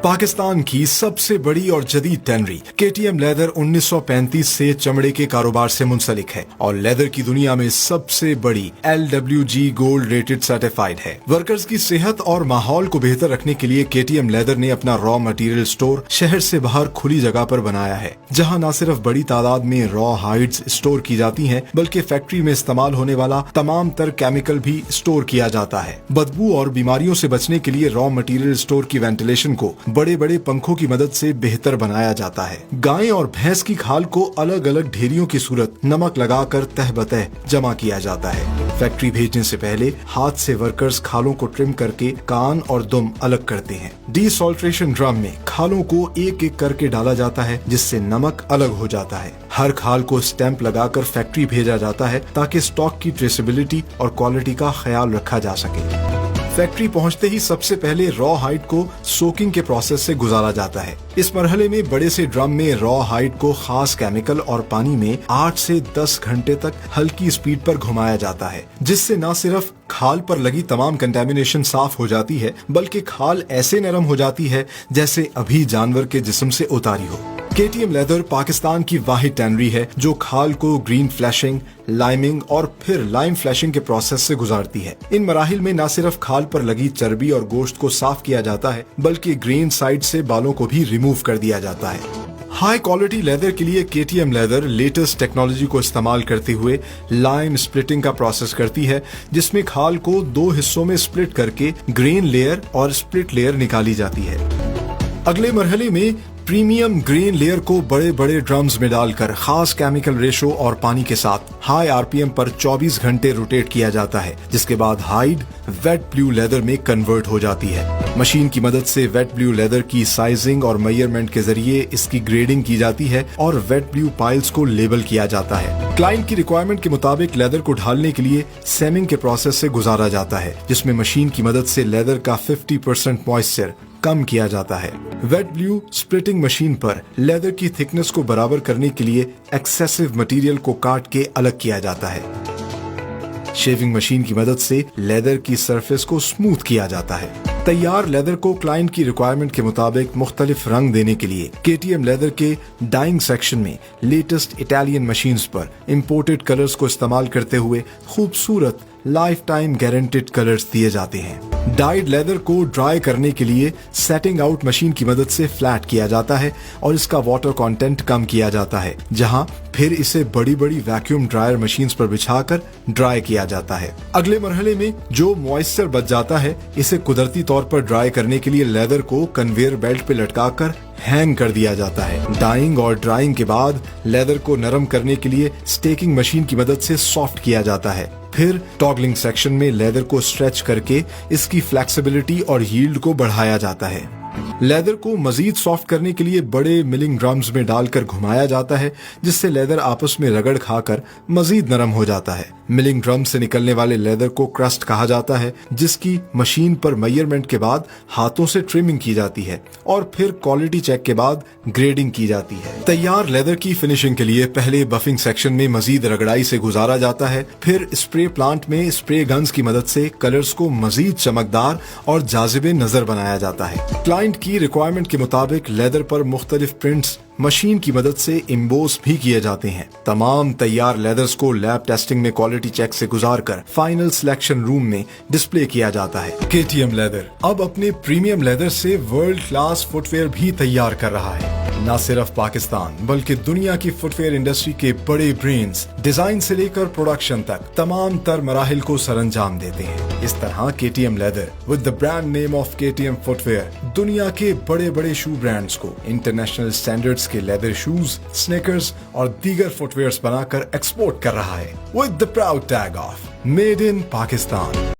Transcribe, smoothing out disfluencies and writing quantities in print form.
पाकिस्तान की सबसे बड़ी और जदीद टैनरी केटीएम लेदर 1935 से चमड़े के कारोबार से मुंसलिक है और लेदर की दुनिया में सबसे बड़ी LWG गोल्ड रेटेड सर्टिफाइड है। वर्कर्स की सेहत और माहौल को बेहतर रखने के लिए केटीएम लेदर ने अपना रॉ मटेरियल स्टोर शहर से बाहर खुली जगह पर बनाया है, जहां न सिर्फ बड़ी तादाद में रॉ हाइड्स स्टोर की जाती हैं, बल्कि फैक्ट्री में इस्तेमाल होने वाला तमाम तर केमिकल भी स्टोर किया जाता है। बदबू और बीमारियों से बचने के लिए रॉ मटेरियल स्टोर की वेंटिलेशन को बड़े बड़े पंखों की मदद से बेहतर बनाया जाता है। गाय और भैंस की खाल को अलग अलग ढेरियों की सूरत नमक लगाकर तह बतह जमा किया जाता है। फैक्ट्री भेजने से पहले हाथ से वर्कर्स खालों को ट्रिम करके कान और दुम अलग करते हैं। डीसॉल्ट्रेशन ड्रम में खालों को एक एक करके डाला जाता है, जिससे नमक अलग हो जाता है। हर खाल को स्टैंप लगाकर फैक्ट्री भेजा जाता है ताकि स्टॉक की ट्रेसेबिलिटी और क्वालिटी का ख्याल रखा जा सके। फैक्ट्री पहुंचते ही सबसे पहले रॉ हाइड को सोकिंग के प्रोसेस से गुजारा जाता है। इस मरहले में बड़े से ड्रम में रॉ हाइड को खास केमिकल और पानी में 8 से 10 घंटे तक हल्की स्पीड पर घुमाया जाता है, जिससे न सिर्फ खाल पर लगी तमाम कंटेमिनेशन साफ हो जाती है, बल्कि खाल ऐसे नरम हो जाती है जैसे अभी जानवर के जिस्म से उतारी हो। केटीएम लेदर पाकिस्तान की वाहिद टैनरी है जो खाल को ग्रीन फ्लैशिंग, लाइमिंग और फिर लाइम फ्लैशिंग के प्रोसेस से गुजारती है। इन मराहिल में न सिर्फ खाल पर लगी चर्बी और गोश्त को साफ किया जाता है, बल्कि ग्रेन साइड से बालों को भी रिमूव कर दिया जाता है। हाई क्वालिटी लेदर के लिए केटीएम लेदर लेटेस्ट टेक्नोलॉजी को इस्तेमाल करते हुए लाइम स्प्लिटिंग का प्रोसेस करती है, जिसमें खाल को 2 हिस्सों में स्प्लिट करके ग्रेन लेयर और स्प्लिट लेयर निकाली जाती है। अगले मरहले में प्रीमियम ग्रेन लेयर को बड़े बड़े ड्रम्स में डालकर खास केमिकल रेशो और पानी के साथ हाई आरपीएम पर 24 घंटे रोटेट किया जाता है, जिसके बाद हाइड वेट ब्लू लेदर में कन्वर्ट हो जाती है। मशीन की मदद से वेट ब्लू लेदर की साइजिंग और मेजरमेंट के जरिए इसकी ग्रेडिंग की जाती है और वेट ब्लू पाइल्स को लेबल किया जाता है। क्लाइंट की रिक्वायरमेंट के मुताबिक लेदर को ढालने के लिए सेमिंग के प्रोसेस से गुजारा जाता है, जिसमें मशीन की मदद से लेदर का 50% मॉइस्चर कम किया जाता है। वेट ब्लू स्प्लिटिंग मशीन पर लेदर की थिकनेस को बराबर करने के लिए एक्सेसिव मटेरियल को काट के अलग किया जाता है। शेविंग मशीन की मदद से लेदर की सरफेस को स्मूथ किया जाता है। तैयार लेदर को क्लाइंट की रिक्वायरमेंट के मुताबिक मुख्तलिफ रंग देने के लिए केटीएम लेदर के डाइंग सेक्शन में लेटेस्ट इटालियन मशीन्स पर इंपोर्टेड कलर्स को इस्तेमाल करते हुए खूबसूरत लाइफ टाइम गारंटेड कलर्स दिए जाते हैं। डाइड लेदर को ड्राई करने के लिए सेटिंग आउट मशीन की मदद से फ्लैट किया जाता है और इसका वाटर कंटेंट कम किया जाता है, जहां फिर इसे बड़ी बड़ी वैक्यूम ड्रायर मशीन्स पर बिछाकर ड्राई किया जाता है। अगले मरहले में जो मॉइस्चर बच जाता है, इसे कुदरती तौर पर ड्राई करने के लिए लेदर को कन्वेयर बेल्ट पे लटकाकर हैंग कर दिया जाता है। डाइंग और ड्राइंग के बाद लेदर को नरम करने के लिए स्टेकिंग मशीन की मदद से सॉफ्ट किया जाता है। फिर टॉगलिंग सेक्शन में लेदर को स्ट्रेच करके इसकी फ्लेक्सिबिलिटी और यील्ड को बढ़ाया जाता है। लेदर को मजीद सॉफ्ट करने के लिए बड़े मिलिंग ड्रम्स में डालकर घुमाया जाता है, जिससे लेदर आपस में रगड़ खाकर मजीद नरम हो जाता है। मिलिंग ड्रम से निकलने वाले लेदर को क्रस्ट कहा जाता है, जिसकी मशीन पर मेजरमेंट के बाद हाथों से ट्रिमिंग की जाती है और फिर क्वालिटी चेक के बाद ग्रेडिंग की जाती है। तैयार लेदर की फिनिशिंग के लिए पहले बफिंग सेक्शन में मजीद रगड़ाई से गुजारा जाता है, फिर स्प्रे प्लांट में स्प्रे गन्स की मदद से कलर्स को मजीद चमकदार और जाजिबे नजर बनाया जाता है। क्लाइंट की रिक्वायरमेंट के मुताबिक लेदर पर मुख्तलिफ प्रिंट्स मशीन की मदद से इम्बोस भी किए जाते हैं। तमाम तैयार लेदर्स को लैब टेस्टिंग में क्वालिटी चेक से गुजारकर फाइनल सिलेक्शन रूम में डिस्प्ले किया जाता है। केटीएम लेदर अब अपने प्रीमियम लेदर से वर्ल्ड क्लास फुटवेयर भी तैयार कर रहा है। न सिर्फ पाकिस्तान बल्कि दुनिया की फुटवेयर इंडस्ट्री के बड़े ब्रेन्स डिजाइन से लेकर प्रोडक्शन तक तमाम तर मराहिल को सरंजाम देते हैं। इस तरह KTM lather with the brand name of KTM footwear दुनिया के बड़े बड़े शू ब्रांड्स को इंटरनेशनल स्टैंडर्ड्स के लेदर शूज, स्नीकर्स और दीगर फुटवेयर्स बनाकर एक्सपोर्ट कर रहा है with the proud tag of made in Pakistan.